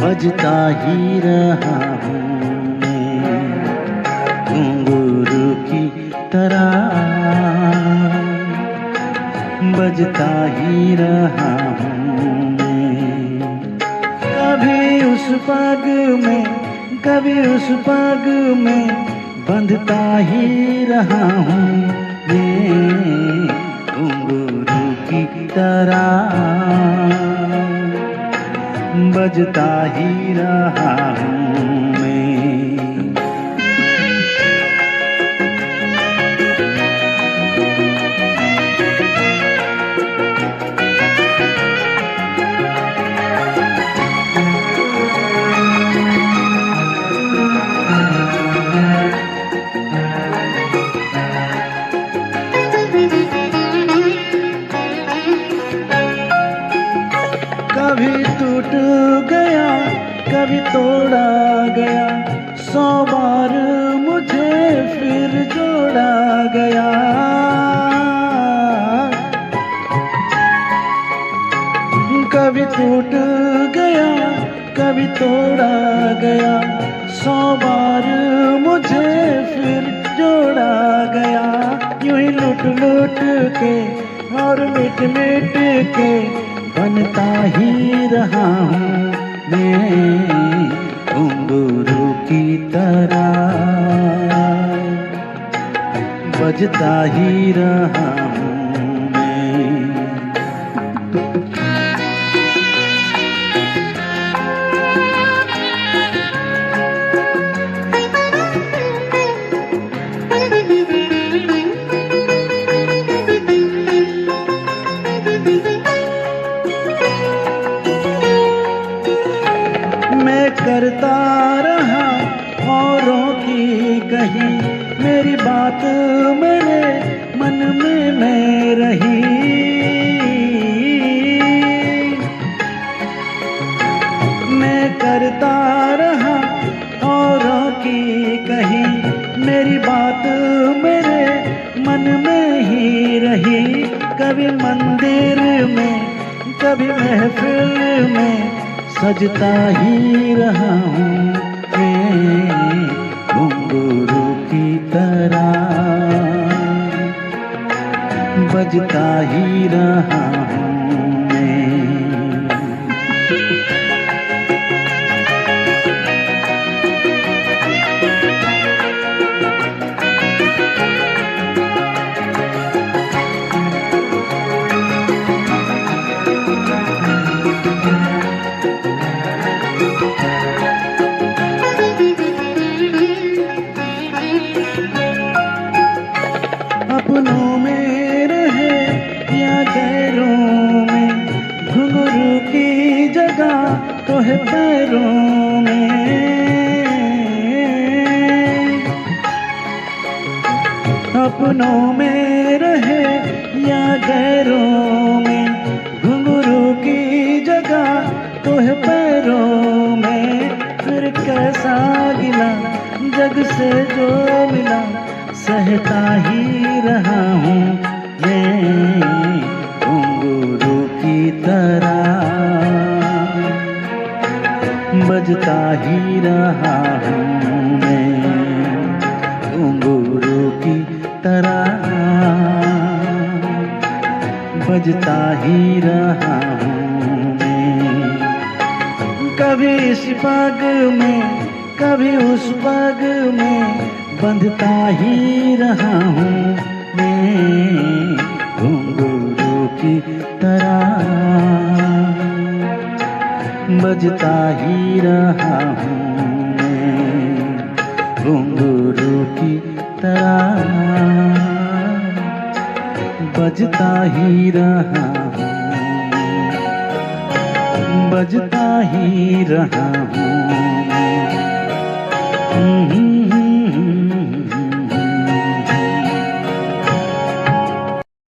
बजता ही रहा हूँ मैं घुंघरू की तरह, बजता ही रहा हूँ मैं। कभी उस पग में, कभी उस पग में बंधता ही रहा हूँ मैं घुंघरू की तरह, बजता ही रहा हूँ मैं। कभी टूट गया, कभी तोड़ा गया, 100 बार मुझे फिर जोड़ा गया। कभी टूट गया, कभी तोड़ा गया, 100 बार मुझे फिर जोड़ा गया। यूं ही लुट लुट के और मिट मिट के बनता ही रहा हूँ मैं घुंघरू की तरह, बजता ही रहा हूँ मैं। मैं करता रहा औरों की कही, मेरी बात मेरे मन में मैं रही। मैं करता रहा औरों की कही, मेरी बात मेरे मन में ही रही। कभी मंदिर में, कभी महफिल में सजता ही रहा हूँ मैं घुंघरू की तरह, बजता ही रहा हूँ मैं। अपनों में रहे या गैरों में, घुंघरू की जगह तो है पैरों में। अपनों में रहे या गैरों में, घुंघरू की जगह तो है पैरों में। फिर कैसा गिला जग से जो मिला, सहता ही रहा हूँ मैं घुंघरू की तरह, बजता ही रहा हूँ मैं घुंघरू की तरह, बजता ही रहा हूँ मैं। कभी इस पग में, कभी उस पग में बंधता ही रहा हूँ मैं घुंघरू की तरह, बजता ही रहा हूँ मैं घुंघरू की तरह, बजता ही रहा हूँ, बजता ही रहा हूँ।